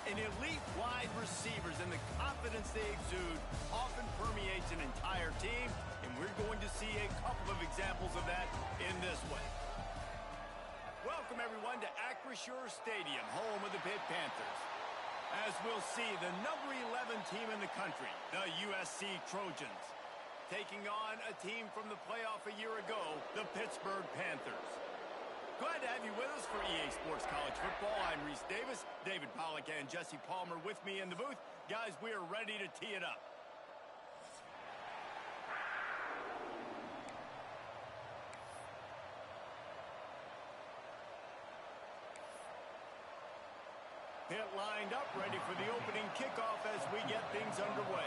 An elite wide receivers and the confidence they exude often permeates an entire team, and we're going to see a couple of examples of that in this way. Welcome, everyone, to Acrisure Stadium, home of the Pitt Panthers. As we'll see, the number 11 team in the country, the USC Trojans, taking on a team from the playoff a year ago, the Pittsburgh Panthers. Glad to have you with us for EA Sports College Football. I'm Reese Davis, David Pollack, and Jesse Palmer with me in the booth. Guys, we are ready to tee it up. Pitt lined up, ready for the opening kickoff as we get things underway.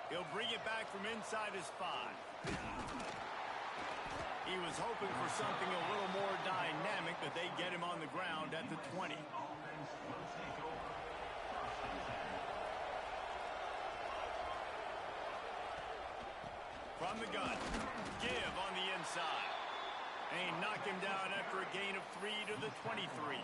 He'll bring it back from inside his 5. He was hoping for something a little more dynamic, but they get him on the ground at the 20. From the gun, give on the inside. And he knocked him down after a gain of 3 to the 23.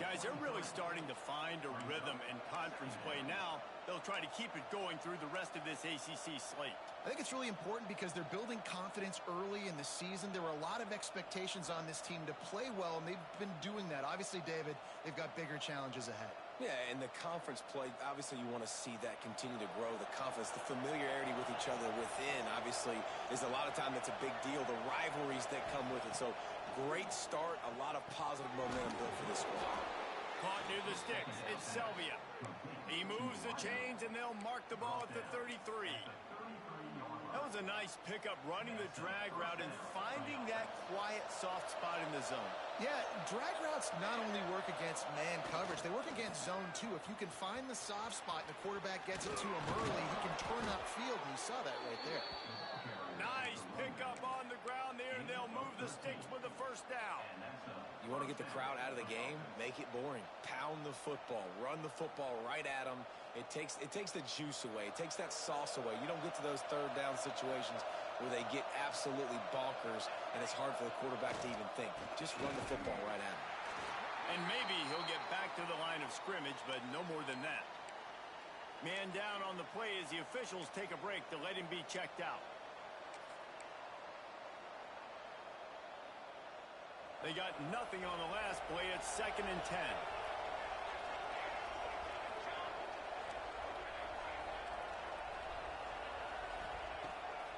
Guys, they're really starting to find a rhythm in conference play now. They'll try to keep it going through the rest of this ACC slate. I think it's really important because they're building confidence early in the season. There were a lot of expectations on this team to play well, and they've been doing that. Obviously, David, they've got bigger challenges ahead. Yeah, and the conference play, obviously you want to see that continue to grow, the confidence, the familiarity with each other within, obviously, is a lot of time that's a big deal, the rivalries that come with it. So, great start, a lot of positive momentum built for this squad. Caught near the sticks, it's Selvia. He moves the chains, and they'll mark the ball at the 33. That was a nice pickup, running the drag route and finding that quiet, soft spot in the zone. Yeah, drag routes not only work against man coverage, they work against zone too. If you can find the soft spot and the quarterback gets it to him early, he can turn upfield, and you saw that right there. Nice pickup on the ground there, and they'll move the sticks with the first down. You want to get the crowd out of the game? Make it boring. Pound the football. Run the football right at them. It takes the juice away. It takes that sauce away. You don't get to those third down situations where they get absolutely bonkers, and it's hard for the quarterback to even think. Just run the football right at him. And maybe he'll get back to the line of scrimmage, but no more than that. Man down on the play as the officials take a break to let him be checked out. They got nothing on the last play. It's 2nd and 10.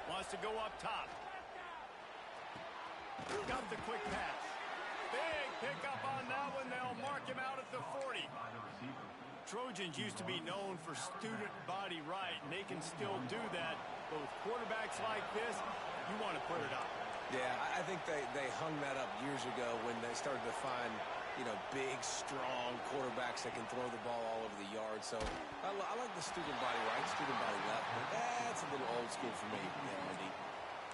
Wants to go up top. Got the quick pass. Big pickup on that one. They'll mark him out at the 40. Trojans used to be known for student body right, and they can still do that. But with quarterbacks like this, you want to put it up. Yeah, I think they hung that up years ago when they started to find, big, strong quarterbacks that can throw the ball all over the yard. So I like the student body right, student body left, but that's a little old school for me, Andy.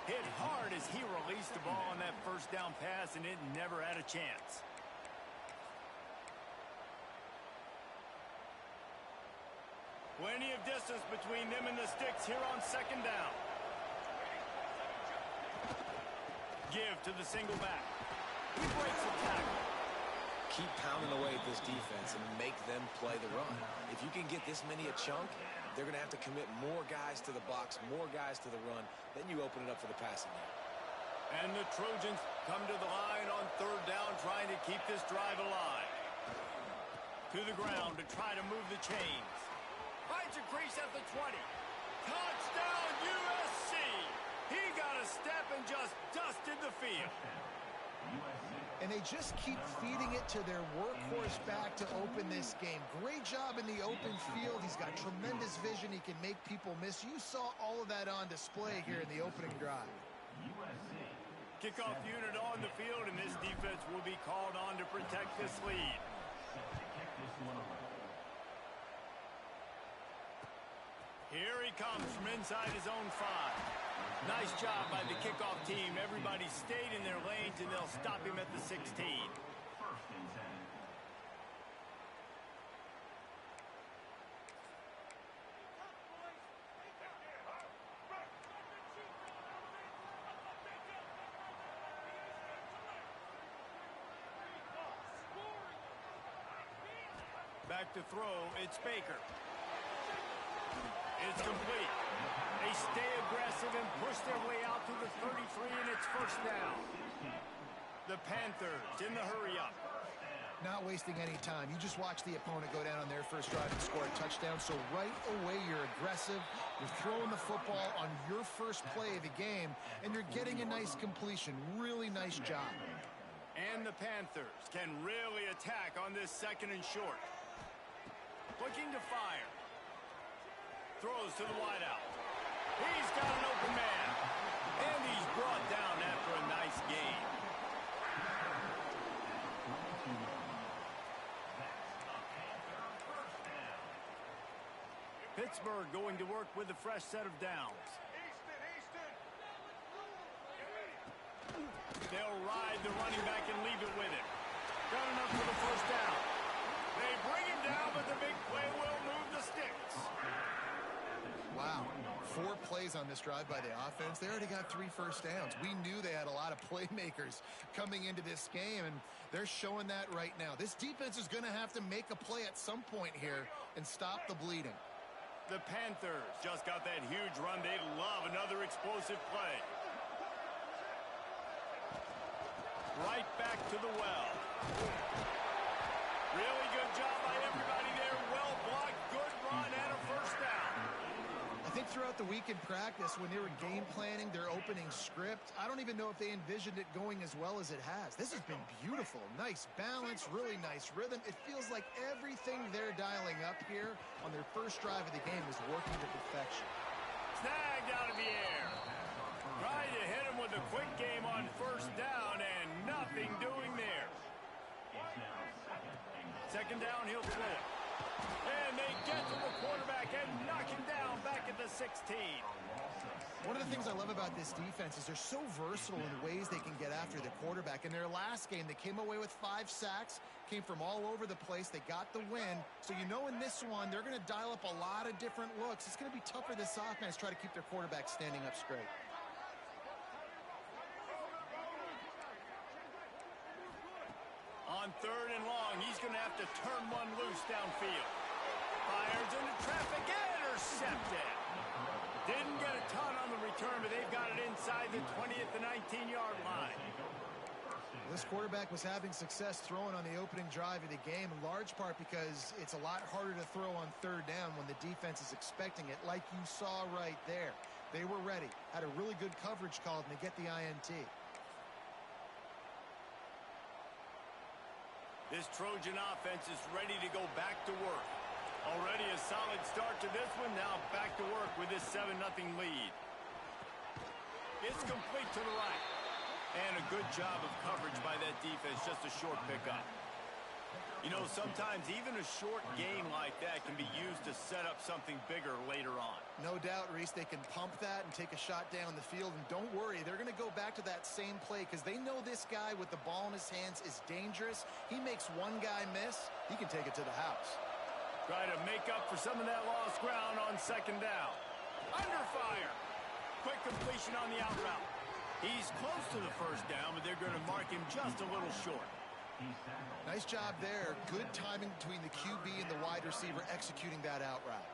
Hit hard as he released the ball on that first down pass, and it never had a chance. Plenty of distance between them and the sticks here on 2nd down. Give to the single back. He breaks the tackle. Keep pounding away at this defense and make them play the run. If you can get this many a chunk, they're going to have to commit more guys to the box, more guys to the run. Then you open it up for the passing game. And the Trojans come to the line on 3rd down, trying to keep this drive alive. To the ground to try to move the chains. Finds a crease at the 20. Touchdown, USC! He got a step and just dusted the field. And they just keep feeding it to their workhorse back to open this game. Great job in the open field. He's got tremendous vision. He can make people miss. You saw all of that on display here in the opening drive. Kickoff unit on the field, and this defense will be called on to protect this lead. Here he comes from inside his own 5. Nice job by the kickoff team. Everybody stayed in their lanes, and they'll stop him at the 16. Back to throw, it's Baker. It's complete. They stay aggressive and push their way out to the 33, and it's first down. The Panthers in the hurry-up. Not wasting any time. You just watch the opponent go down on their first drive and score a touchdown. So right away, you're aggressive. You're throwing the football on your first play of the game, and you're getting a nice completion. Really nice job. And the Panthers can really attack on this second and short. Looking to fire. Throws to the wideout. He's got an open man. And he's brought down after a nice gain. Pittsburgh going to work with a fresh set of downs. They'll ride the running back and leave it with him. Got enough for the first down. They bring him down, but the big play will move the sticks. Wow. 4 plays on this drive by the offense. They already got 3 first downs. We knew they had a lot of playmakers coming into this game, and they're showing that right now. This defense is going to have to make a play at some point here and stop the bleeding. The Panthers just got that huge run. They love another explosive play. Right back to the well. Really good job by everybody there. Well blocked, good run, and a first down. I think throughout the week in practice, when they were game planning their opening script, I don't even know if they envisioned it going as well as it has. This has been beautiful. Nice balance, really nice rhythm. It feels like everything they're dialing up here on their first drive of the game is working to perfection. Snagged out of the air. Trying to hit him with a quick game on first down, and nothing doing there. Second down, he'll throw it. And they get to the quarterback and knock him down back at the 16. One of the things I love about this defense is they're so versatile in the ways they can get after the quarterback. In their last game, they came away with 5 sacks, came from all over the place. They got the win. So you know in this one, they're going to dial up a lot of different looks. It's going to be tough for this offense to try to keep their quarterback standing up straight. On third and long, he's going to have to turn one loose downfield. Fires into traffic, intercepted. Didn't get a ton on the return, but they've got it inside the 20 at the 19-yard line. This quarterback was having success throwing on the opening drive of the game, in large part because it's a lot harder to throw on third down when the defense is expecting it, like you saw right there. They were ready, had a really good coverage called, and they get the INT. This Trojan offense is ready to go back to work. Already a solid start to this one. Now back to work with this 7-0 lead. It's complete to the right. And a good job of coverage by that defense. Just a short pickup. You know, sometimes even a short game like that can be used to set up something bigger later on. No doubt, Reese, they can pump that and take a shot down the field. And don't worry, they're going to go back to that same play because they know this guy with the ball in his hands is dangerous. He makes one guy miss, he can take it to the house. Try to make up for some of that lost ground on second down. Under fire. Quick completion on the out route. He's close to the first down, but they're going to mark him just a little short. Nice job there. Good timing between the QB and the wide receiver executing that out route.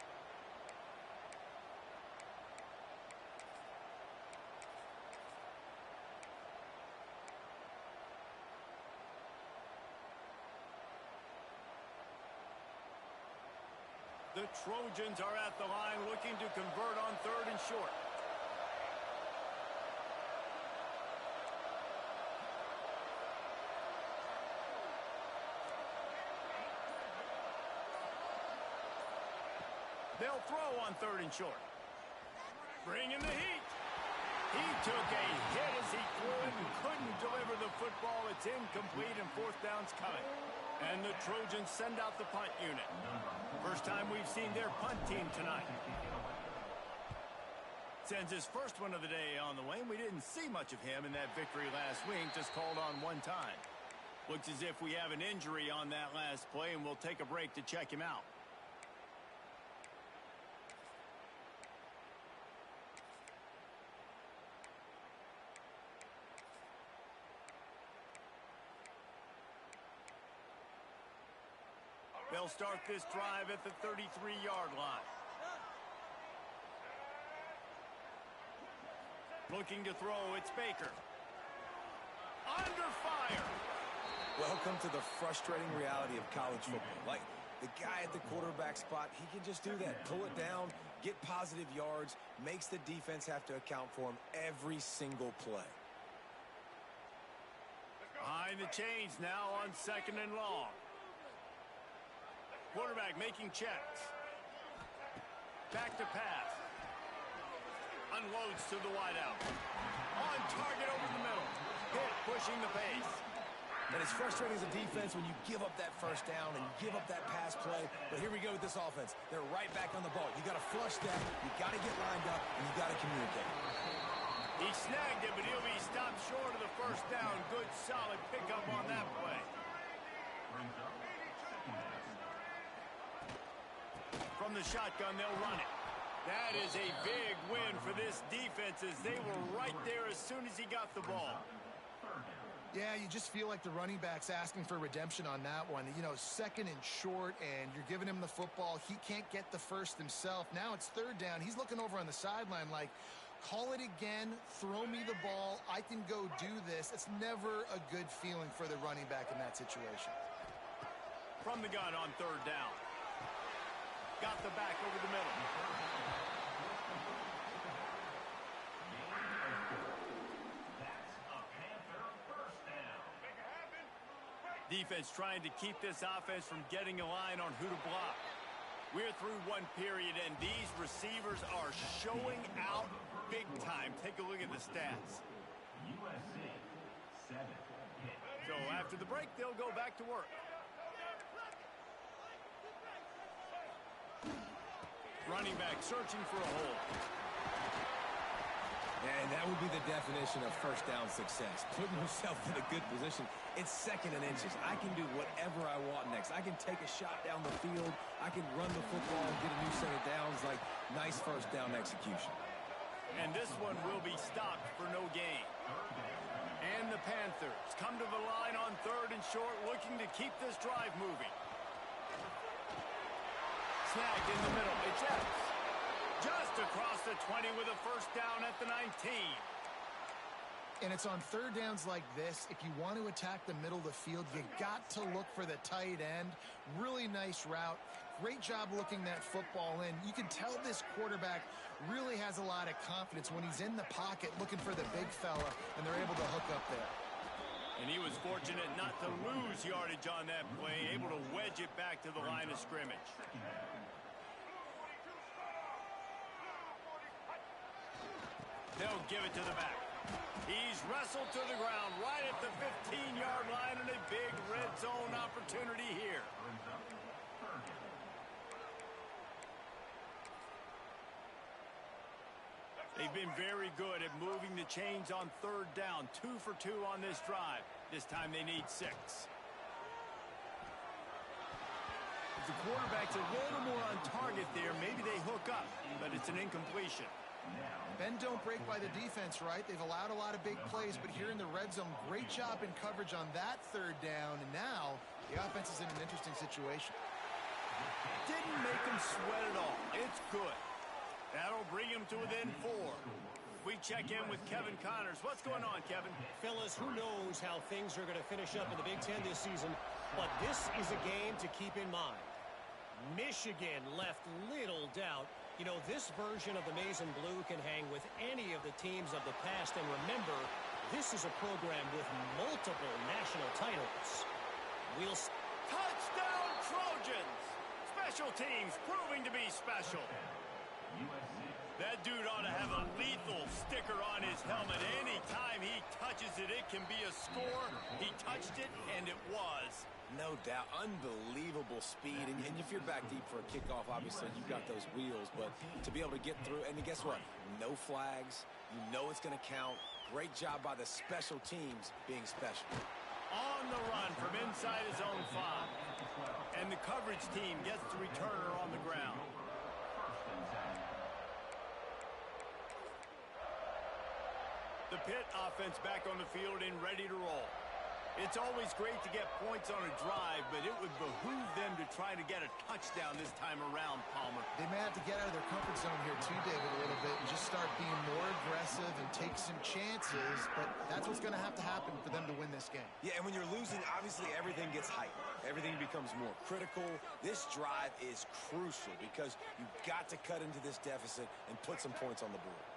The Trojans are at the line looking to convert on third and short. They'll throw on third and short. Bring in the heat. He took a hit as he threw it and couldn't deliver the football. It's incomplete and fourth down's coming. And the Trojans send out the punt unit. First time we've seen their punt team tonight. Sends his first one of the day on the way. We didn't see much of him in that victory last week, just called on one time. Looks as if we have an injury on that last play, and we'll take a break to check him out. They'll start this drive at the 33-yard line. Looking to throw, it's Baker. Under fire. Welcome to the frustrating reality of college football. Like, the guy at the quarterback spot, he can just do that. Pull it down, get positive yards, makes the defense have to account for him every single play. Behind the chains now on 2nd and long. Quarterback making checks. Back to pass. Unloads to the wideout. On target over the middle. Hit pushing the pace. And it's frustrating as a defense when you give up that first down and you give up that pass play. But here we go with this offense. They're right back on the ball. You got to flush that. You got to get lined up, and you got to communicate. He snagged it, but he'll be stopped short of the first down. Good, solid pickup on that play. From the shotgun, they'll run it. That is a big win for this defense as they were right there as soon as he got the ball. Yeah, you just feel like the running back's asking for redemption on that one. You know, 2nd and short, and you're giving him the football. He can't get the first himself. Now it's 3rd down. He's looking over on the sideline like, call it again, throw me the ball, I can go do this. It's never a good feeling for the running back in that situation. From the gun on 3rd down. Got the back over the middle. Defense trying to keep this offense from getting a line on who to block. We're through one period, and these receivers are showing out big time. Take a look at the stats. So after the break, they'll go back to work. Running back searching for a hole. And that would be the definition of first down success. Putting yourself in a good position. It's 2nd and inches. I can do whatever I want next. I can take a shot down the field. I can run the football and get a new set of downs. Like, nice first down execution. And this one will be stopped for no gain. And the Panthers come to the line on 3rd and short, looking to keep this drive moving. Snagged in the middle. It's Evans. Just across the 20 with a first down at the 19. And it's on 3rd downs like this. If you want to attack the middle of the field, you got to look for the tight end. Really nice route. Great job looking that football in. You can tell this quarterback really has a lot of confidence when he's in the pocket looking for the big fella, and they're able to hook up there. And he was fortunate not to lose yardage on that play, able to wedge it back to the line of scrimmage. They'll give it to the back. He's wrestled to the ground right at the 15-yard line, and a big red zone opportunity here. They've been very good at moving the chains on 3rd down. 2 for 2 on this drive. This time they need 6. If the quarterback's a little more on target there, maybe they hook up, but it's an incompletion. Bend don't break by the defense, right? They've allowed a lot of big plays, but here in the red zone, great job in coverage on that 3rd down, and now the offense is in an interesting situation. Didn't make them sweat at all. It's good. That'll bring him to within 4. We check in with Kevin Connors. What's going on, Kevin? Fellas, who knows how things are going to finish up in the Big Ten this season, but this is a game to keep in mind. Michigan left little doubt. You know, this version of the Maize and Blue can hang with any of the teams of the past, and remember, this is a program with multiple national titles. Touchdown, Trojans! Special teams proving to be special. That dude ought to have a lethal sticker on his helmet. Anytime he touches it, it can be a score. He touched it, and it was. No doubt. Unbelievable speed. And if you're back deep for a kickoff, obviously, you've got those wheels. But to be able to get through, and guess what? No flags. You know it's going to count. Great job by the special teams being special. On the run from inside his own 5. And the coverage team gets the returner on the ground. The Pitt offense back on the field and ready to roll. It's always great to get points on a drive, but it would behoove them to try to get a touchdown this time around, Palmer. They may have to get out of their comfort zone here too, David, a little bit and just start being more aggressive and take some chances, but that's what's going to happen for them to win this game. Yeah, and when you're losing, obviously everything gets heightened. Everything becomes more critical. This drive is crucial because you've got to cut into this deficit and put some points on the board.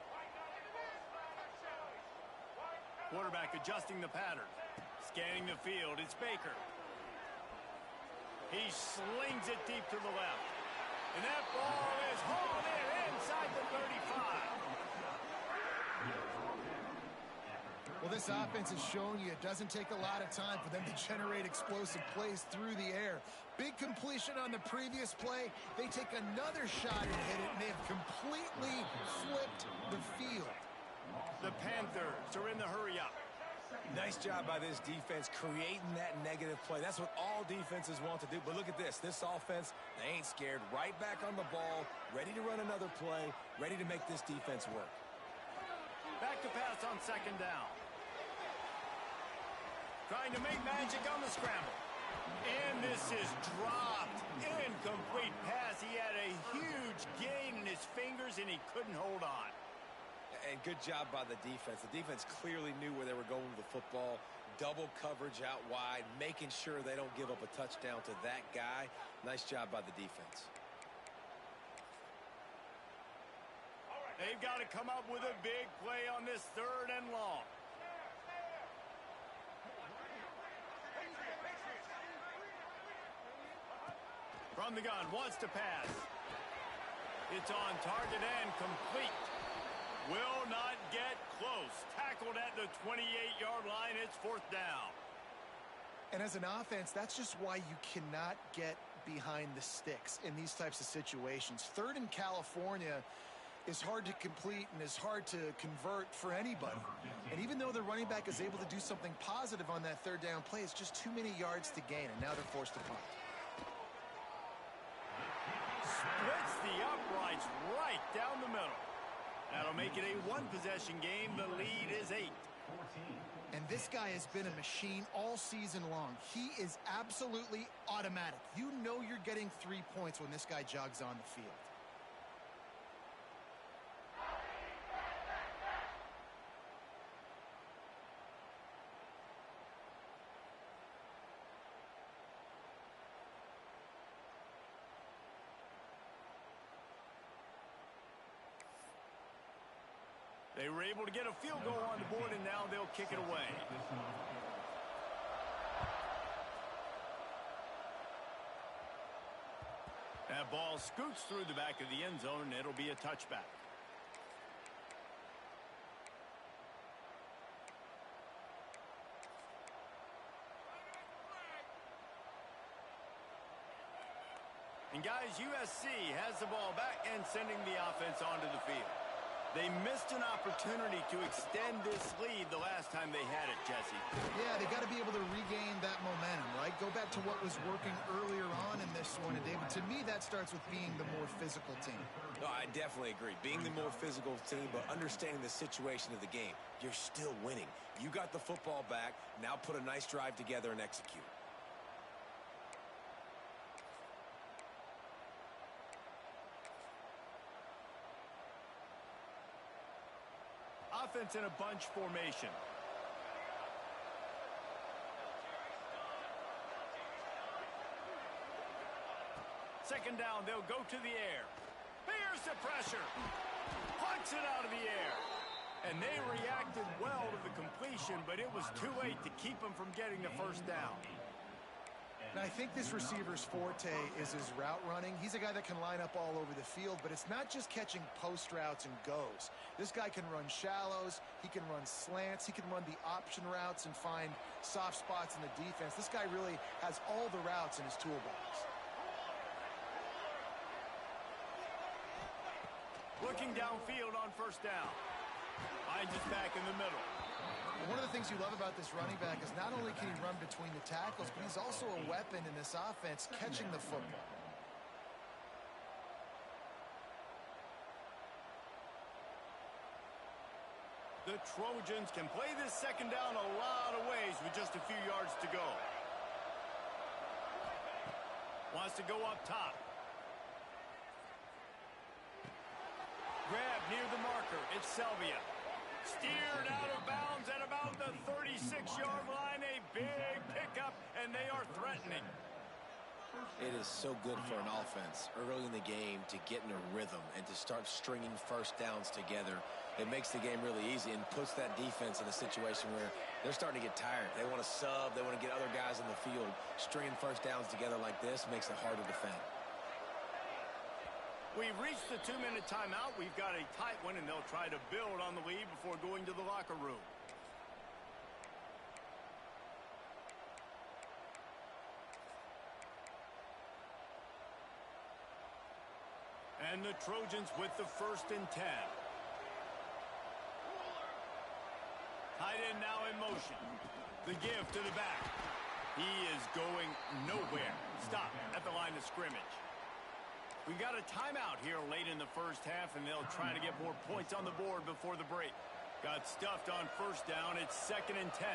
Quarterback adjusting the pattern. Scanning the field, it's Baker. He slings it deep to the left. And that ball is hauled in inside the 35. Well, this offense has shown you it doesn't take a lot of time for them to generate explosive plays through the air. Big completion on the previous play. They take another shot and hit it, and they have completely flipped the field. The Panthers are in the hurry-up. Nice job by this defense creating that negative play. That's what all defenses want to do. But look at this. This offense, they ain't scared. Right back on the ball, ready to run another play, ready to make this defense work. Back to pass on second down. Trying to make magic on the scramble. And this is dropped. Incomplete pass. He had a huge gain in his fingers, and he couldn't hold on. And good job by the defense. The defense clearly knew where they were going with the football. Double coverage out wide, making sure they don't give up a touchdown to that guy. Nice job by the defense. They've got to come up with a big play on this third and long. From the gun, wants to pass. It's on target and complete. Will not get close. Tackled at the 28-yard line. It's fourth down. And as an offense, that's just why you cannot get behind the sticks in these types of situations. Third in California is hard to complete and is hard to convert for anybody. And even though the running back is able to do something positive on that third down play, it's just too many yards to gain, and now they're forced to punt. Splits the uprights right down the middle. That'll make it a one-possession game. The lead is 8. And this guy has been a machine all season long. He is absolutely automatic. You know you're getting 3 points when this guy jogs on the field. They were able to get a field goal on the board, and now they'll kick it away. That ball scoots through the back of the end zone, and it'll be a touchback. And guys, USC has the ball back and sending the offense onto the field. They missed an opportunity to extend this lead the last time they had it, Jesse. Yeah, they got to be able to regain that momentum, right? Go back to what was working earlier on in this one. And David, to me, that starts with being the more physical team. No, I definitely agree. Being the more physical team, but understanding the situation of the game. You're still winning. You got the football back. Now put a nice drive together and execute. Offense in a bunch formation. Second down, they'll go to the air. Here's the pressure. Punts it out of the air. And they reacted well to the completion, but it was too late to keep them from getting the first down. And I think this receiver's forte is his route running. He's a guy that can line up all over the field, but it's not just catching post routes and goes. This guy can run shallows, he can run slants, he can run the option routes and find soft spots in the defense. This guy really has all the routes in his toolbox. Looking downfield on first down. Finds his back in the middle. One of the things you love about this running back is not only can he run between the tackles, but he's also a weapon in this offense catching the football. The Trojans can play this second down a lot of ways with just a few yards to go. Wants to go up top. Grab near the marker. It's Selvia. Steered out of bounds at about the 36-yard line. A big pickup, and they are threatening. It is so good for an offense early in the game to get in a rhythm and to start stringing first downs together. It makes the game really easy and puts that defense in a situation where they're starting to get tired. They want to sub. They want to get other guys in the field. Stringing first downs together like this makes it hard to defend. We've reached the 2-minute timeout. We've got a tight one, and they'll try to build on the lead before going to the locker room. And the Trojans with the 1st and 10. Tight end now in motion. The give to the back. He is going nowhere. Stop at the line of scrimmage. We got a timeout here late in the first half, and they'll try to get more points on the board before the break. Got stuffed on 1st down. It's 2nd and 10.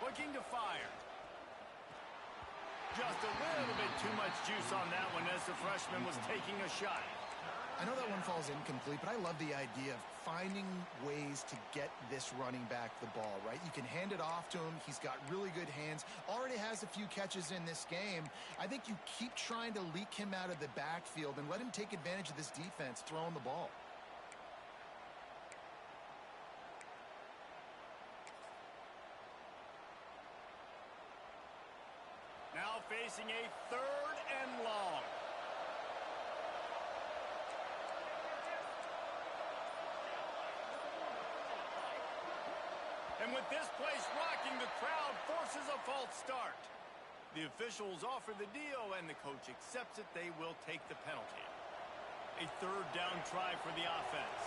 Looking to fire. Just a little bit too much juice on that one as the freshman was taking a shot. I know that one falls incomplete, but I love the idea of finding ways to get this running back the ball, right? You can hand it off to him. He's got really good hands. Already has a few catches in this game. I think you keep trying to leak him out of the backfield and let him take advantage of this defense throwing the ball. Now facing a 3rd and long. And with this place rocking, the crowd forces a false start. The officials offer the deal, and the coach accepts it. They will take the penalty. A 3rd down try for the offense.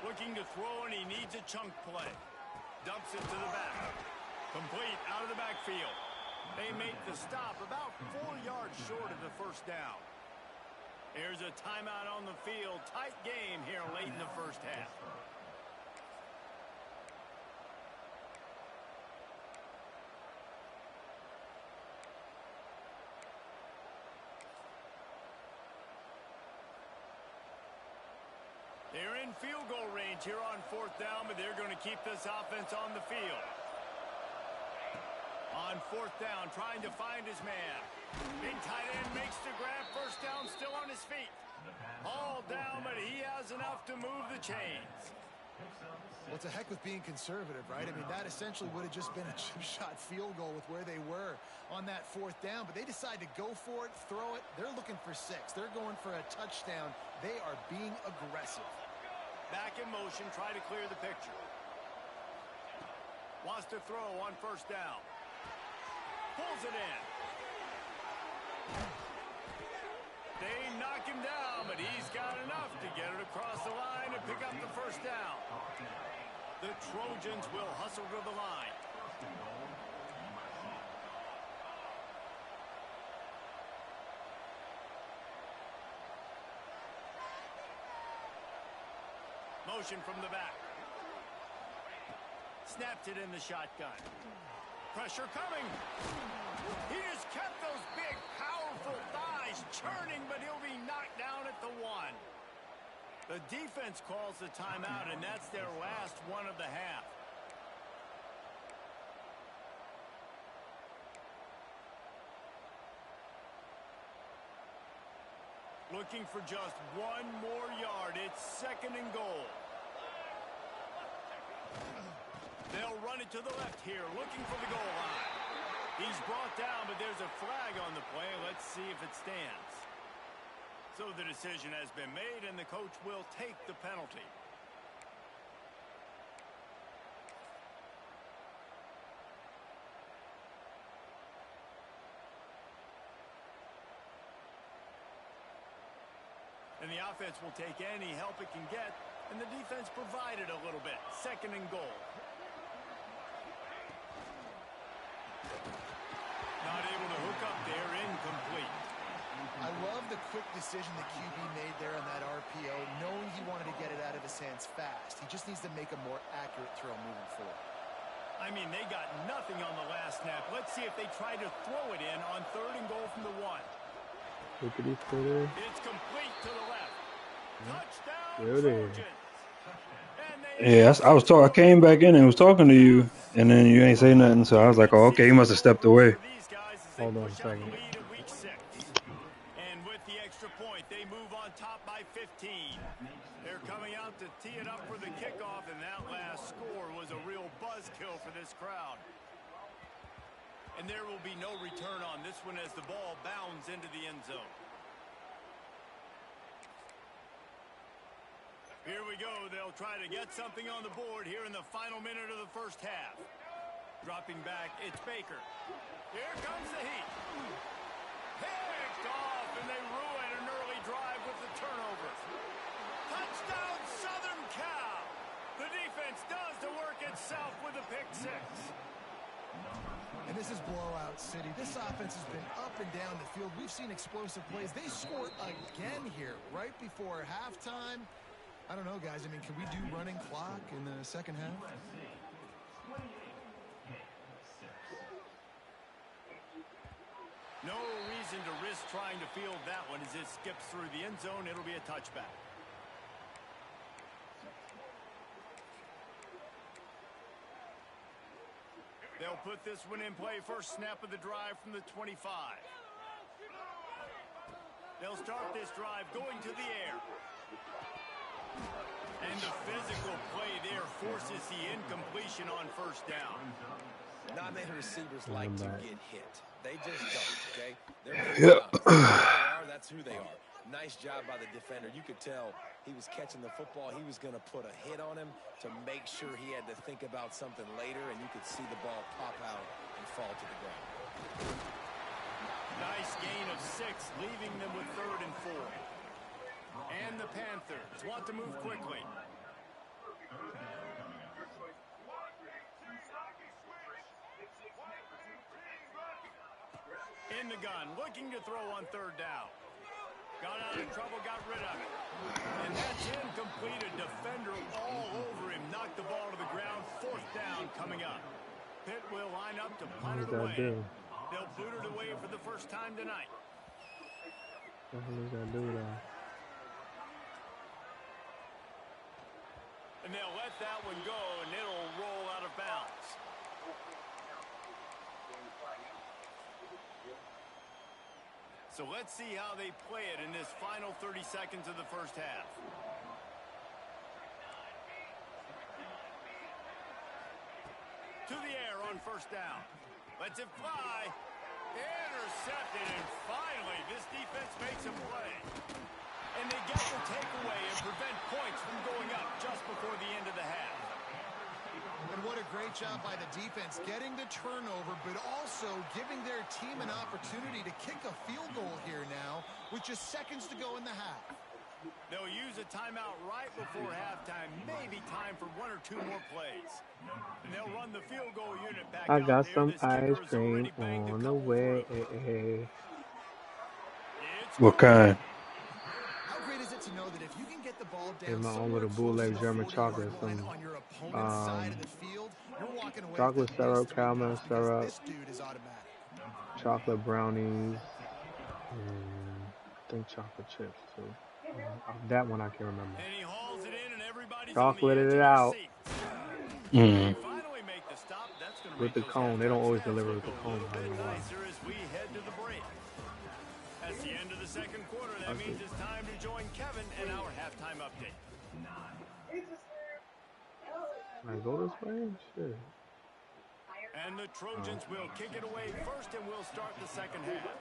Looking to throw, and he needs a chunk play. Dumps it to the back. Complete out of the backfield. They make the stop about 4 yards short of the 1st down. Here's a timeout on the field. Tight game here late in the first half. They're in field goal range here on 4th down, but they're going to keep this offense on the field. On 4th down, trying to find his man. Big tight end makes the grab. 1st down, still on his feet. All down, but he has enough to move the chains. Well, it's a heck with being conservative, right? I mean, that essentially would have just been a chip shot field goal with where they were on that 4th down. But they decide to go for it, throw it. They're looking for 6. They're going for a touchdown. They are being aggressive. Back in motion, try to clear the picture. Wants to throw on 1st down. Pulls it in. They knock him down, but he's got enough to get it across the line and pick up the 1st down. The Trojans will hustle to the line. Motion from the back. Snapped it in the shotgun. Pressure coming. He just kept those big, powerful thighs churning, but he'll be knocked down at the 1. The defense calls the timeout, and that's their last one of the half. Looking for just 1 more yard. It's 2nd and goal. They'll run it to the left here, looking for the goal line. He's brought down, but there's a flag on the play. Let's see if it stands. So the decision has been made, and the coach will take the penalty. And the offense will take any help it can get, and the defense provided a little bit. 2nd and goal. decision the QB made there on that RPO, knowing he wanted to get it out of his hands fast. He just needs to make a more accurate throw moving forward. I mean, they got nothing on the last snap. Let's see if they try to throw it in on 3rd and goal from the 1. It's complete to the left. Touchdown, Trojans. Yeah, I came back in and was talking to you, and then you ain't say nothing, so I was like, oh, okay, he must have stepped away. Hold on a second. And with the extra point, they move on top by 15. They're coming out to tee it up for the kickoff, and that last score was a real buzzkill for this crowd. And there will be no return on this one as the ball bounds into the end zone. Here we go. They'll try to get something on the board here in the final minute of the first half. Dropping back, it's Baker. Here comes the heat. Picked off, and they ruin an early drive with the turnover. Touchdown, Southern Cal. The defense does the work itself with a pick 6. And this is blowout city. This offense has been up and down the field. We've seen explosive plays. They scored again here right before halftime. I don't know, guys. I mean, can we do running clock in the second half? No reason to risk trying to field that one as it skips through the end zone. It'll be a touchback. They'll put this one in play. First snap of the drive from the 25. They'll start this drive going to the air. And the physical play there forces the incompletion on first down. Not many receivers like to get hit. They just don't, okay? They're that's who they are. Nice job by the defender. You could tell he was catching the football. He was going to put a hit on him to make sure he had to think about something later, and you could see the ball pop out and fall to the ground. Nice gain of 6, leaving them with 3rd and 4. And the Panthers want to move quickly. In the gun, looking to throw on 3rd down. Got out of trouble, got rid of it. And that's incomplete. A defender all over him. Knocked the ball to the ground. 4th down coming up. Pitt will line up to punt it away. They'll boot it away for the first time tonight. What does that do now? And they'll let that one go, and it'll roll out of bounds. So let's see how they play it in this final 30 seconds of the first half. To the air on 1st down. Lets it fly. Intercepted, and finally this defense makes a play. And they get the takeaway and prevent points from going up just before the end of the half. And what a great job by the defense getting the turnover, but also giving their team an opportunity to kick a field goal here now with just seconds to go in the half. They'll use a timeout right before halftime, maybe time for 1 or 2 more plays. And they'll run the field goal unit back I out got there. some This ice kicker's cream already banged a on the couple way. through. What kind? How great is it to know that if you can get the ball Get down my own somewhere little close to bootleg the German 40-yard chocolate, line some on your opponent's side of the field, you're walking away chocolate with at least syrup, 3 caramel points because syrup, this dude is automatic. chocolate brownies, and I think chocolate chips too. That one I can remember. And he hauls it in, and everybody's Chocolated it out They finally make the stop. That's going to with the cone. They don't always deliver with the cone. I don't know why. nicer as we head to the break. That's the end of the second quarter. That means it's time to join Kevin and our halftime update. I go this way? Shit. And the Trojans will kick it away first, and we'll start the second half.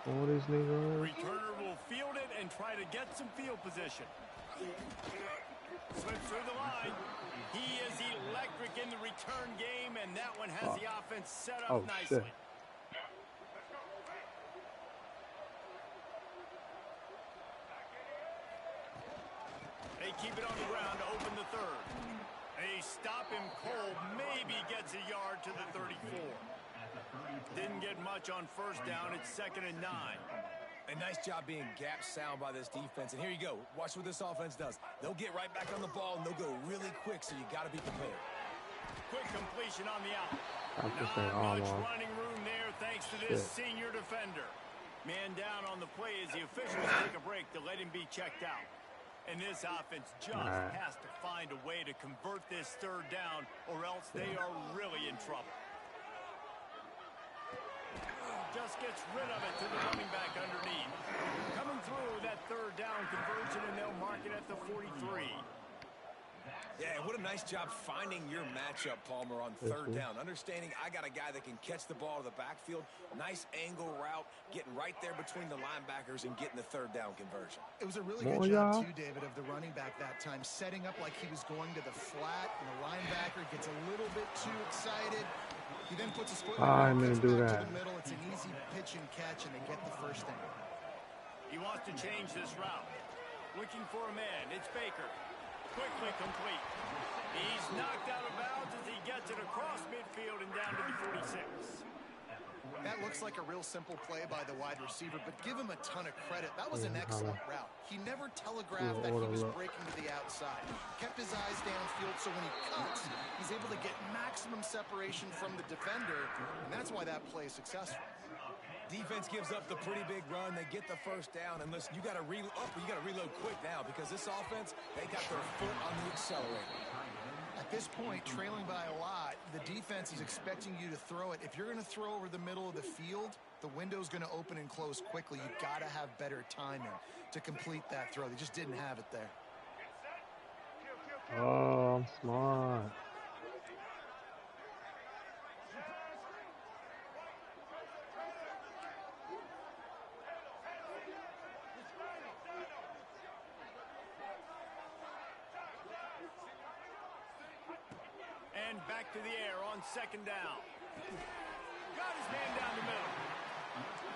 All these niggas. Returner will field it and try to get some field position. Slips through the line. He is electric in the return game, and that one has the offense set up nicely. Shit. They keep it on the ground to open the 3rd. They stop him cold. Maybe gets a yard to the 34. Didn't get much on first down. It's 2nd and 9. A nice job being gap sound by this defense. And here you go. Watch what this offense does. They'll get right back on the ball, and they'll go really quick, so you got to be prepared. Quick completion on the out. I'm just saying, Not much running room there thanks to this senior defender. Man down on the play as the officials take a break to let him be checked out. And this offense just has to find a way to convert this 3rd down, or else they are really in trouble. Just gets rid of it to the running back underneath. Coming through that 3rd down conversion, and they'll mark it at the 43. Yeah, what a nice job finding your matchup, Palmer, on 3rd down. Understanding I got a guy that can catch the ball to the backfield. Nice angle route, getting right there between the linebackers and getting the 3rd down conversion. It was a really good job, too, David, of the running back that time, setting up like he was going to the flat, and the linebacker gets a little bit too excited. He then puts a split I'm going to do back that. to the middle. It's an easy pitch and catch, and they get the 1st down. He wants to change this route. Looking for a man. It's Baker. Quickly complete. He's knocked out of bounds as he gets it across midfield and down to the 46. That looks like a real simple play by the wide receiver, but give him a ton of credit. That was an excellent route. He never telegraphed that he was breaking to the outside. Kept his eyes downfield, so when he cuts, he's able to get maximum separation from the defender, and that's why that play is successful. Defense gives up the pretty big run. They get the 1st down, and listen, you got to reload quick now because this offense, they got their foot on the accelerator. At this point, trailing by a lot, the defense is expecting you to throw it. If you're going to throw over the middle of the field, the window's going to open and close quickly. You've got to have better timing to complete that throw. They just didn't have it there. Oh, I'm smart. And back to the air on 2nd down. Got his man down the middle.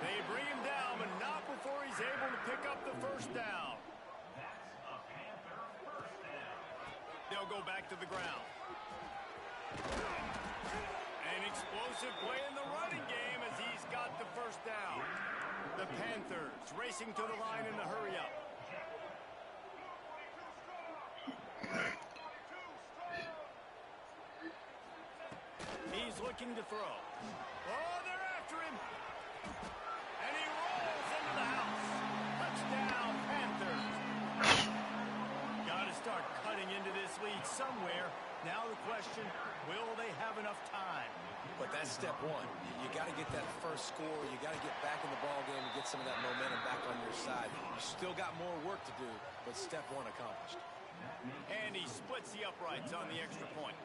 They bring him down, but not before he's able to pick up the 1st down. They'll go back to the ground. An explosive play in the running game as he's got the 1st down. The Panthers racing to the line in the hurry-up. He's looking to throw. Oh, they're after him. And he rolls into the house. Touchdown, Panthers. Got to start cutting into this lead somewhere. Now the question, will they have enough time? But that's step 1. You got to get that 1st score. You got to get back in the ball game and get some of that momentum back on your side. You still got more work to do, but step 1 accomplished. And he splits the uprights on the extra point.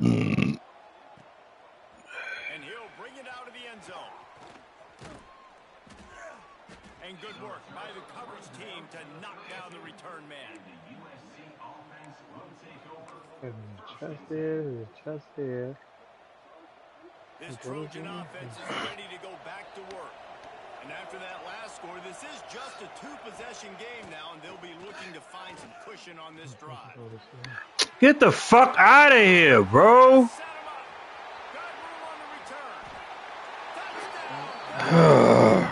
And he'll bring it out of the end zone. And good work by the coverage team to knock down the return man. Chest here. This Trojan offense is ready to go back to work. And after that last score, this is just a 2-possession game now, and they'll be looking to find some cushion on this drive. Get the fuck out of here, bro. Set him up. Got room on the return. Touchdown.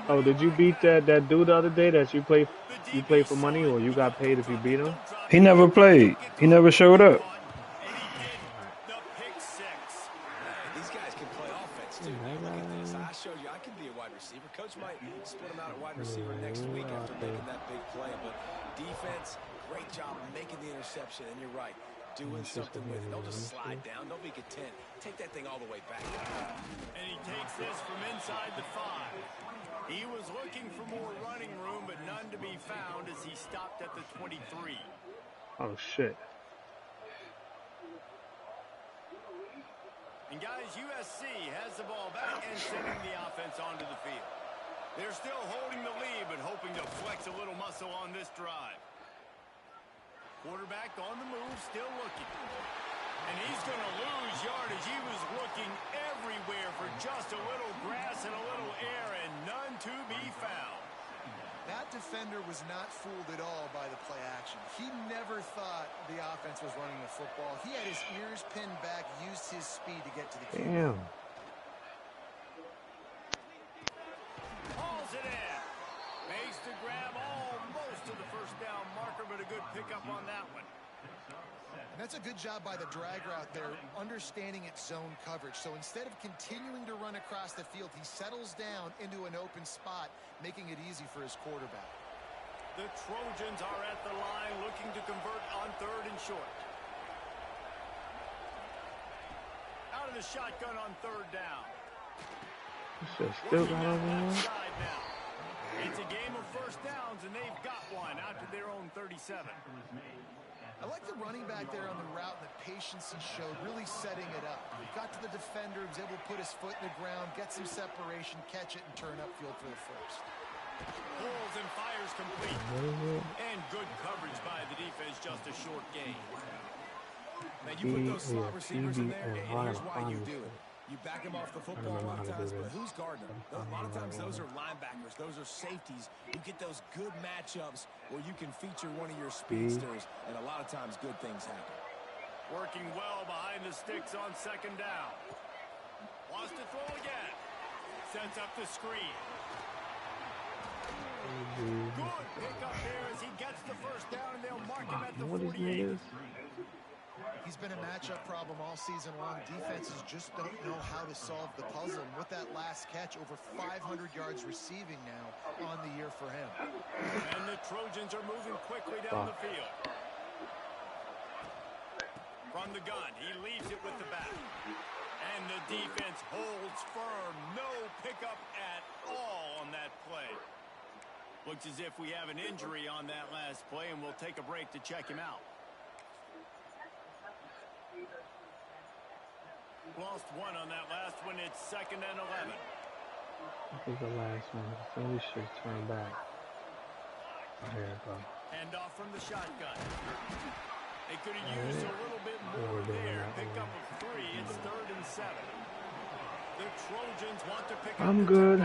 Oh, did you beat that dude the other day that you play for money, or you got paid if you beat him? He never played. He never showed up. These guys can play offense, too. Look at this. I showed you I can be a wide receiver. Coach might split him out at wide receiver next week after making that big play. But defense, great job making the interception. And you're right, doing something with it. Don't just slide down. Don't be content. Take that thing all the way back. And he takes this from inside the 5. He was looking for more running room, but none to be found as he stopped at the 23. Oh, shit. And guys, USC has the ball back and sending the offense onto the field. They're still holding the lead, but hoping to flex a little muscle on this drive. Quarterback on the move, still looking. And he's going to lose yardage. He was looking everywhere for just a little grass and a little air, and none to be found. That defender was not fooled at all by the play action. He never thought the offense was running the football. He had his ears pinned back, used his speed to get to the QB. Damn. Hauls it in. Makes the grab almost to the first down marker, but a good pickup on that one. And that's a good job by the drag route there, understanding its zone coverage. So instead of continuing to run across the field, he settles down into an open spot, making it easy for his quarterback. The Trojans are at the line looking to convert on 3rd and short. Out of the shotgun on 3rd down. Still got over there. It's a game of first downs, and they've got one out to their own 37. I like the running back there on the route and the patience he showed, really setting it up. He got to the defender, was able to put his foot in the ground, get some separation, catch it, and turn upfield for the first. Pulls and fires complete. And good coverage by the defense, just a short gain. Man, you put those slot receivers in there, and here's why you do it. You back them off the football a lot of times, but who's guarding them? A lot of times those are linebackers. Those are safeties. You get those good matchups where you can feature one of your speedsters, and a lot of times good things happen. Working well behind the sticks on 2nd down. Wants to throw again. Sets up the screen. Good pickup there as he gets the first down, and they'll mark him at the 48. He's been a matchup problem all season long. Defenses just don't know how to solve the puzzle. And with that last catch, over 500 yards receiving now on the year for him. And the Trojans are moving quickly down the field. From the gun, he leaves it with the back. And the defense holds firm. No pickup at all on that play. Looks as if we have an injury on that last play, and we'll take a break to check him out. Lost one on that last one. It's 2nd and 11. I think the last one. So we should turn back. There you go. Hand off from the shotgun. They could have used a little bit more there. Pick up a 3. It's 3rd and 7. The Trojans want to pick up. I'm good.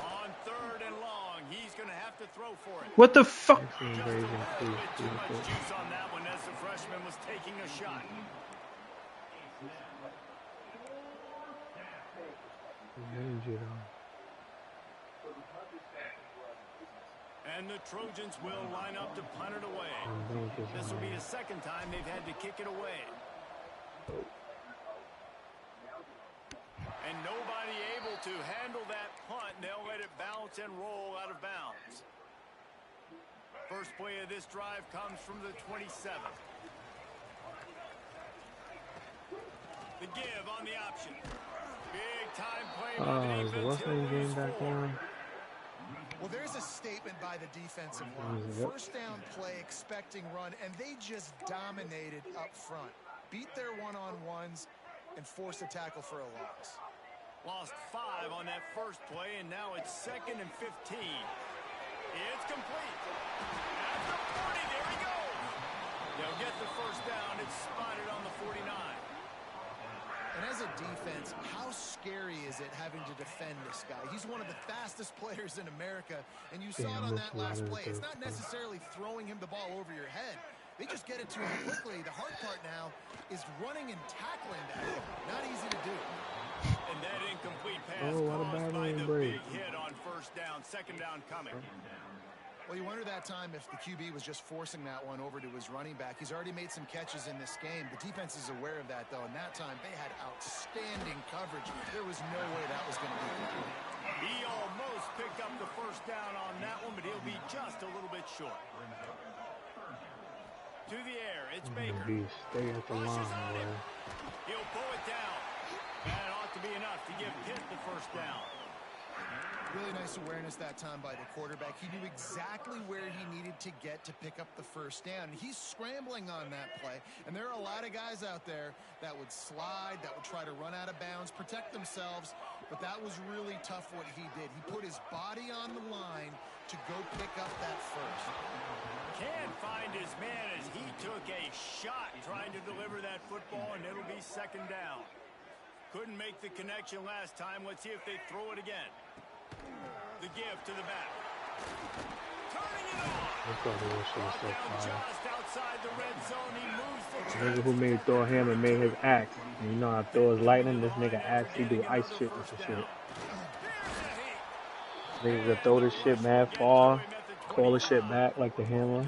On 3rd and long, he's going to have to throw for it. What the fuck? Just a little bit too much juice on that one as the freshman was taking a shot. And the Trojans will line up to punt it away. This will be the 2nd time they've had to kick it away. And nobody able to handle that punt. They'll let it bounce and roll out of bounds. First play of this drive comes from the 27. The give on the option. Big time play by the defense. What's the game back down? Well, there's a statement by the defensive line. First down play, expecting run, and they just dominated up front. Beat their one-on-ones and forced a tackle for a loss. Lost 5 on that first play, and now it's 2nd and 15. It's complete. At the 40, there he goes. They'll get the first down. It's spotted on the 49. And as a defense, how scary is it having to defend this guy? He's one of the fastest players in America, and you saw it on that last play. It's not necessarily throwing him the ball over your head. They just get it to him quickly. The hard part now is running and tackling that. Not easy to do. And that incomplete pass caused by the big hit on first down. 2nd down coming. Well, you wonder that time if the QB was just forcing that one over to his running back. He's already made some catches in this game. The defense is aware of that, though, and that time they had outstanding coverage. There was no way that was going to be complete. He almost picked up the first down on that one, but he'll be just a little bit short. To the air, it's Baker. Stay at the line, man. He'll pull it down. That ought to be enough to give Pitt the first down. Really nice awareness that time by the quarterback. He knew exactly where he needed to get to pick up the first down. He's scrambling on that play, and there are a lot of guys out there that would slide, that would try to run out of bounds, protect themselves, but that was really tough what he did. He put his body on the line to go pick up that first. Can't find his man as he took a shot trying to deliver that football, and it'll be 2nd down. Couldn't make the connection last time. Let's see if they throw it again. The give to the back. Turning it on. I thought this shit was so fire. Just outside the red zone, he moves the The nigga who made Thor Hammer made his axe. And you know how Thor is lightning? This nigga axe, he do ice shit with the shit. Nigga could throw this shit mad far, call the shit back like the hammer.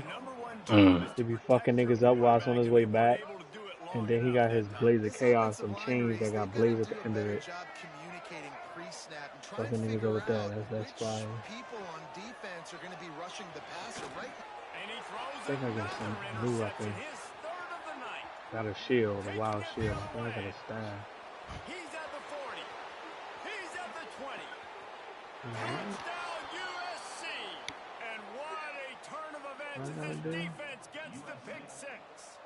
He be fucking niggas up while it's on his way back. And then he got his Blaze of Chaos, some chains that got blaze at the end of it. Fucking niggas up with that. That's fire. People on defense are going to be rushing the passer, right? I think I got some new weapon. Got a shield, a wild shield. I think I got a staff. He's at the 40. He's at the 20. Touchdown USC. And what a turn of events as this defense gets the pick six.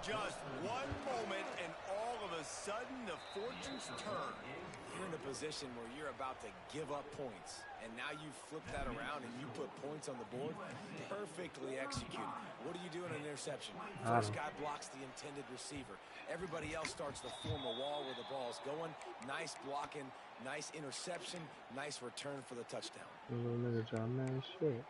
Just one moment and all of a sudden the fortunes turn. You're in a position where you're about to give up points, and now you flip that around and you put points on the board. Perfectly executed. What do you do in an interception? First guy blocks the intended receiver. Everybody else starts to form a wall where the ball's going. Nice blocking, nice interception, nice return for the touchdown. Little nigga trying mad shit.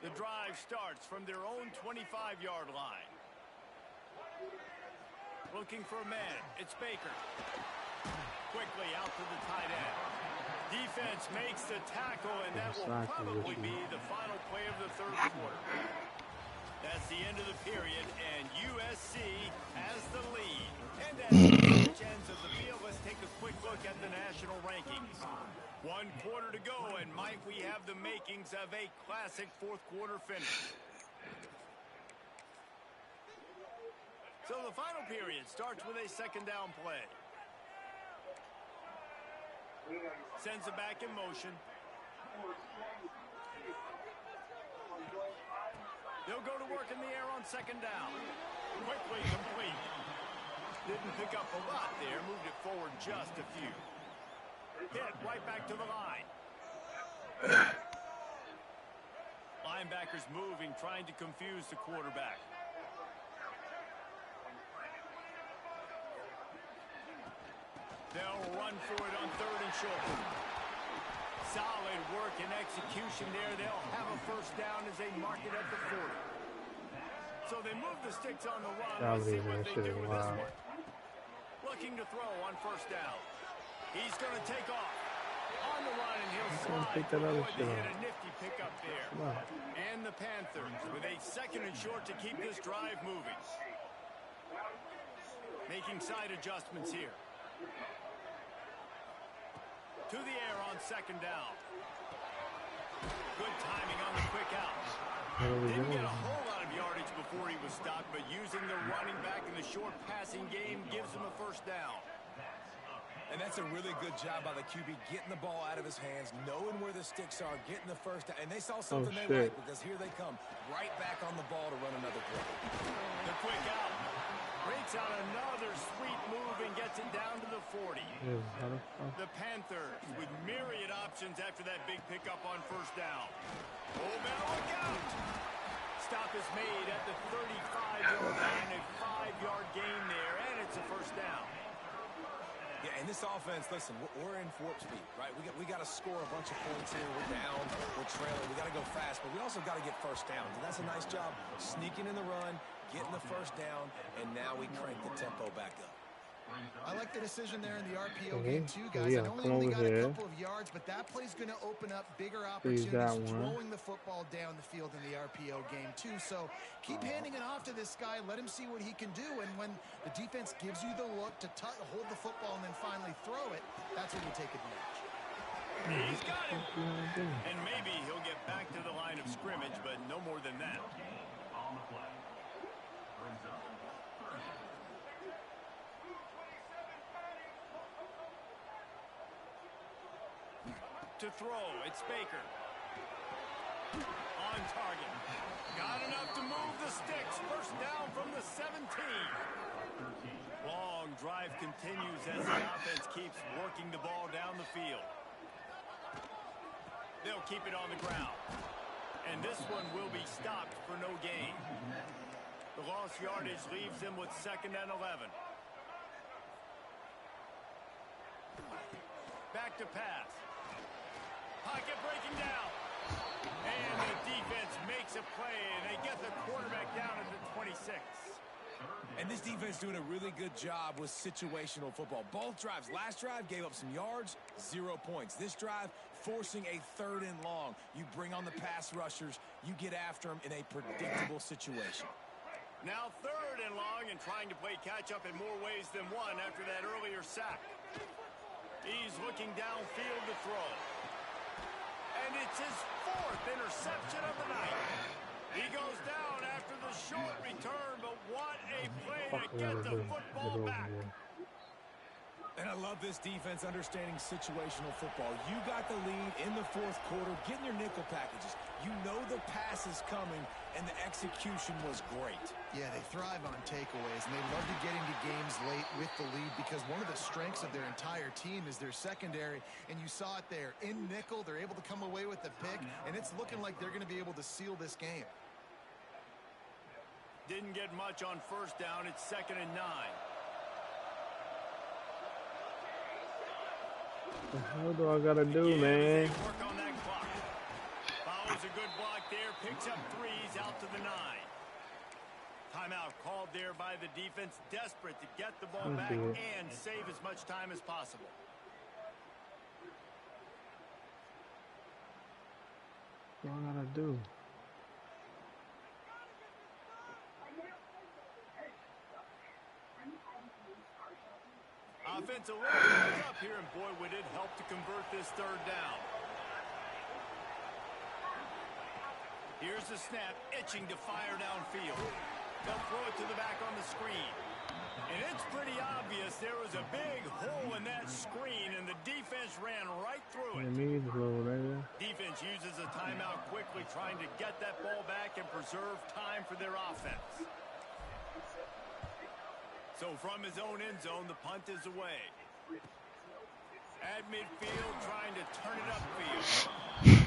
The drive starts from their own 25-yard line. Looking for a man. It's Baker. Quickly out to the tight end. Defense makes the tackle, and that will probably be the final play of the third quarter. That's the end of the period, and USC has the lead. And as each ends of the field, let's take a quick look at the national rankings. 1 quarter to go, and might we have the makings of a classic fourth quarter finish. So the final period starts with a second down play. Sends it back in motion. They'll go to work in the air on second down. Quickly complete. Didn't pick up a lot there. Moved it forward just a few. Hit right back to the line. Linebackers moving, trying to confuse the quarterback. They'll run for it on third and short. Solid work and execution there. They'll have a first down as they mark it at the 40. So they move the sticks on the run. Let's see what they do with this one. Looking to throw on first down. He's going to take off. On the run, and he'll slide. Hit a nifty pickup there. And the Panthers with a second and short to keep this drive moving. Making side adjustments here. To the air on second down. Good timing on the quick out. Didn't get a whole lot of yardage before he was stopped, but using the running back in the short passing game gives him a first down. And that's a really good job by the QB, getting the ball out of his hands, knowing where the sticks are, getting the first down. And they saw something they liked, because here they come, right back on the ball to run another play. The quick out. Breaks out another sweet move and gets it down to the 40. The Panthers with myriad options after that big pickup on first down. Oh, better look out. Stop is made at the 35-yard line, a 5-yard gain there, and it's a first down. Yeah, and this offense, listen, we're in warp speed, right? We got to score a bunch of points here. We're down, we're trailing. We got to go fast, but we also got to get first downs. And that's a nice job sneaking in the run, getting the first down, and now we crank the tempo back up. I like the decision there in the RPO game too, guys. I know he only got a couple of yards, but that play's going to open up bigger opportunities throwing the football down the field in the RPO game too. So keep handing it off to this guy. Let him see what he can do. And when the defense gives you the look to hold the football and then finally throw it, that's when you take advantage. He's got him. And maybe he'll get back to the line of scrimmage, but no more than that. To throw, it's Baker. On target. Got enough to move the sticks. First down from the 17. Long drive continues as the offense keeps working the ball down the field. They'll keep it on the ground. And this one will be stopped for no gain. The lost yardage leaves them with 2nd and 11. Back to pass. Pocket breaking down. And the defense makes a play, and they get the quarterback down at the 26. And this defense doing a really good job with situational football. Both drives. Last drive gave up some yards, 0 points. This drive forcing a 3rd and long. You bring on the pass rushers. You get after them in a predictable situation. Now 3rd and long and trying to play catch-up in more ways than one after that earlier sack. He's looking downfield to throw. And it's his 4th interception of the night. He goes down after the short return, but what a play to get the football back. And I love this defense understanding situational football. You got the lead in the 4th quarter, getting your nickel packages. You know the pass is coming, and the execution was great. Yeah, they thrive on takeaways, and they love to get into games late with the lead because one of the strengths of their entire team is their secondary, and you saw it there. In nickel, they're able to come away with the pick, and it's looking like they're going to be able to seal this game. Didn't get much on 1st down. It's 2nd and 9. What the hell do I gotta do, man? Work on that clock. Follows a good block there. Picks up 3s out to the 9. Timeout called there by the defense. Desperate to get the ball back and save as much time as possible. What do I gotta do? Offensive line up here, and boy, would it help to convert this 3rd down. Here's the snap, itching to fire downfield. They'll throw it to the back on the screen. And it's pretty obvious there was a big hole in that screen, and the defense ran right through it. Defense uses a timeout quickly, trying to get that ball back and preserve time for their offense. So from his own end zone, the punt is away. At midfield, trying to turn it upfield.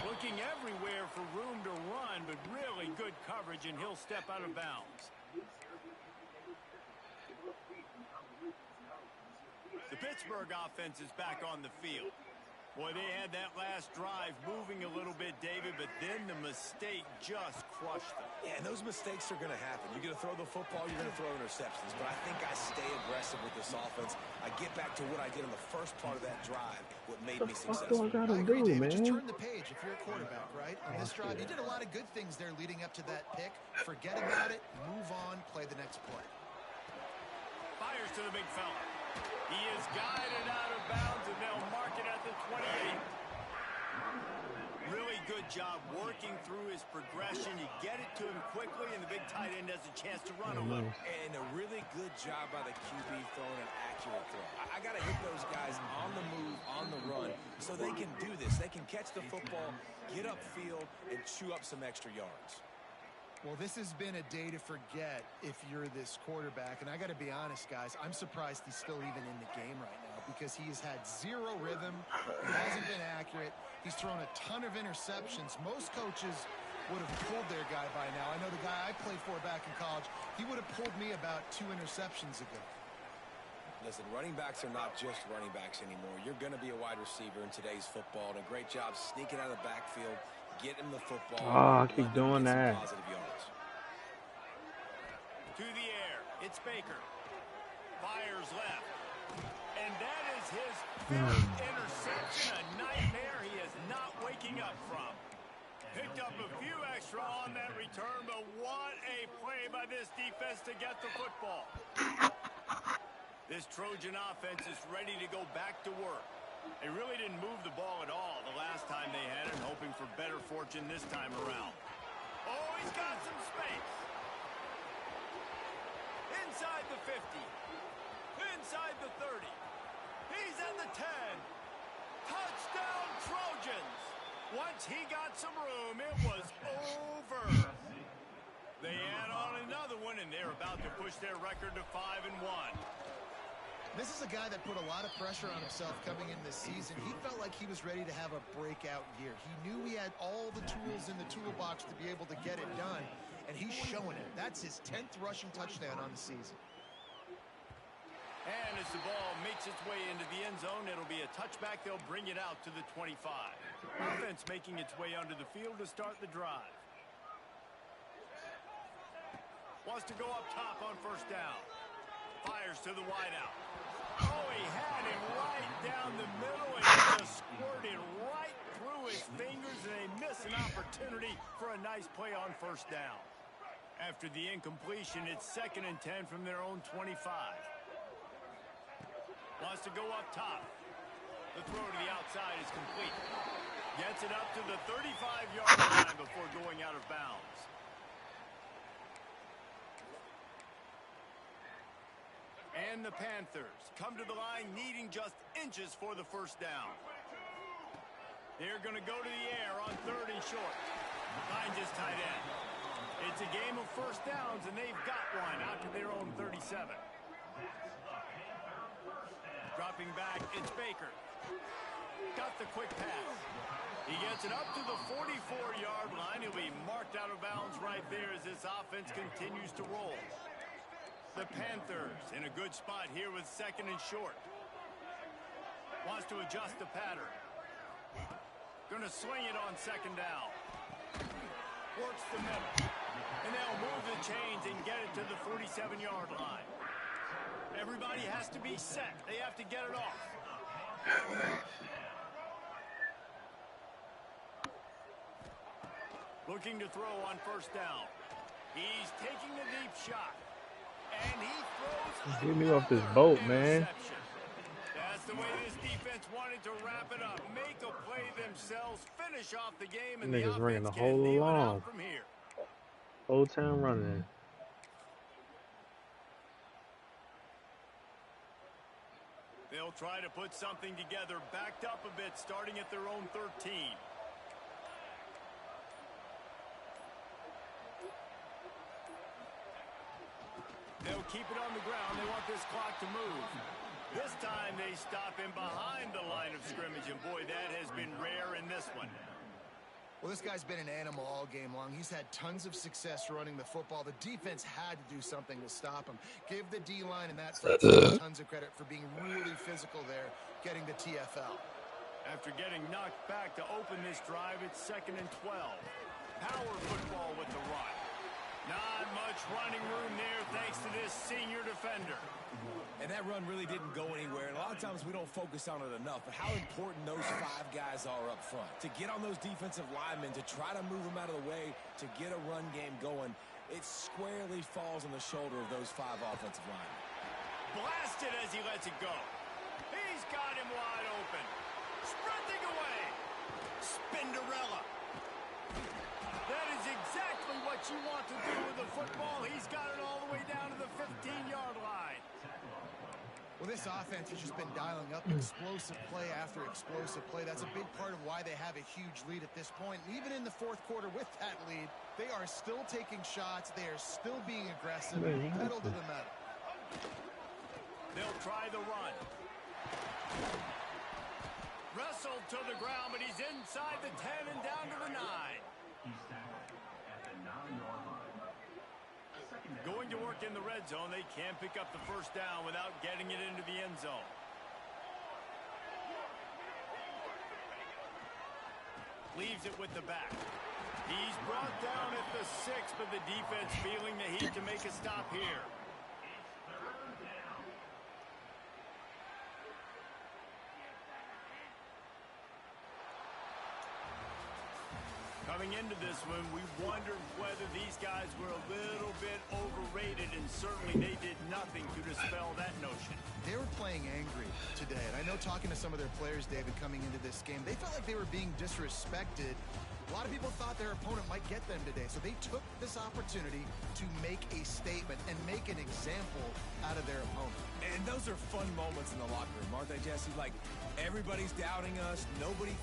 Looking everywhere for room to run, but really good coverage, and he'll step out of bounds. The Pittsburgh offense is back on the field. Boy, they had that last drive moving a little bit, David, but then the mistake just crushed them. Yeah, and those mistakes are going to happen. You're going to throw the football, you're going to throw interceptions. But I think I stay aggressive with this offense. I get back to what I did on the first part of that drive, what made me successful. What do I gotta agree, do, David. man? Just turn the page if you're a quarterback, right? On this drive, you did a lot of good things there leading up to that pick. Forget about it, move on, play the next play. Fires to the big fella. He is guided out of bounds, and they'll mark it at the 28. Really good job working through his progression. You get it to him quickly, and the big tight end has a chance to run a little. And a really good job by the QB throwing an accurate throw. I got to hit those guys on the move, on the run, so they can do this. They can catch the football, get upfield, and chew up some extra yards. Well, this has been a day to forget if you're this quarterback. And I got to be honest, guys, I'm surprised he's still even in the game right now because he has had zero rhythm. He hasn't been accurate. He's thrown a ton of interceptions. Most coaches would have pulled their guy by now. I know the guy I played for back in college, he would have pulled me about 2 interceptions ago. Listen, running backs are not just running backs anymore. You're going to be a wide receiver in today's football. And a great job sneaking out of the backfield, getting him the football. Oh, I keep doing that. Positive yards. To the air, it's Baker. Fires left. And that is his 5th interception, a nightmare he is not waking up from. Picked up a few extra on that return, but what a play by this defense to get the football. This Trojan offense is ready to go back to work. They really didn't move the ball at all the last time they had it, hoping for better fortune this time around. Oh, he's got some space. Inside the 50. Inside the 30. He's at the 10. Touchdown, Trojans. Once he got some room, it was over. They add on another one, and they're about to push their record to 5-1. This is a guy that put a lot of pressure on himself coming in this season. He felt like he was ready to have a breakout year. He knew he had all the tools in the toolbox to be able to get it done, and he's showing it. That's his 10th rushing touchdown on the season. And as the ball makes its way into the end zone, it'll be a touchback. They'll bring it out to the 25. Offense making its way onto the field to start the drive. Wants to go up top on first down. Fires to the wideout. Oh, he had him right down the middle, and he just squirted right through his fingers, and they miss an opportunity for a nice play on first down. After the incompletion, it's 2nd and 10 from their own 25. Wants to go up top. The throw to the outside is complete. Gets it up to the 35-yard line before going out of bounds. And the Panthers come to the line needing just inches for the first down. They're going to go to the air on 3rd and short. Finds his tight end. It's a game of first downs, and they've got one out to their own 37. Dropping back, it's Baker. Got the quick pass. He gets it up to the 44-yard line. He'll be marked out of bounds right there as this offense continues to roll. The Panthers in a good spot here with 2nd and short. Wants to adjust the pattern. Going to swing it on 2nd down. Works the middle. And they'll move the chains and get it to the 47-yard line. Everybody has to be set. They have to get it off. Looking to throw on first down. He's taking the deep shot. And he throws. Get me off this boat, man. That's the way this defense wanted to wrap it up. Make a play themselves. Finish off the game. And Niggas the ringing the offense whole can't leave it alarm. out from here. Whole time running. They'll try to put something together, backed up a bit, starting at their own 13. They'll keep it on the ground. They want this clock to move. This time they stop him behind the line of scrimmage, and boy, that has been rare in this one. Well, this guy's been an animal all game long. He's had tons of success running the football. The defense had to do something to stop him. Give the D-line and that front seven tons of credit for being really physical there, getting the TFL. After getting knocked back to open this drive, it's 2nd and 12. Power football with the run. Not much running room there thanks to this senior defender. And that run really didn't go anywhere. And a lot of times we don't focus on it enough. But how important those 5 guys are up front. To get on those defensive linemen, to try to move them out of the way, to get a run game going, it squarely falls on the shoulder of those 5 offensive linemen. Blasted as he lets it go. He's got him wide open. Sprinting away. Spinderella. That is exactly what you want to do with the football. He's got it all the way down to the 15-yard line. Well, this offense has just been dialing up explosive play after explosive play. That's a big part of why they have a huge lead at this point. And even in the 4th quarter with that lead, they are still taking shots. They are still being aggressive. Pedal to the metal. They'll try the run. Wrestled to the ground, but he's inside the 10 and down to the 9. Going to work in the red zone. They can't pick up the first down without getting it into the end zone. Leaves it with the back. He's brought down at the 6, but the defense feeling the heat to make a stop here. Coming into this one, we wondered whether these guys were a little bit overrated, and certainly they did nothing to dispel that notion. They were playing angry today, and I know talking to some of their players, David, coming into this game, they felt like they were being disrespected. A lot of people thought their opponent might get them today, so they took this opportunity to make a statement and make an example out of their opponent. And those are fun moments in the locker room, aren't they, Jesse? Like, everybody's doubting us. Nobody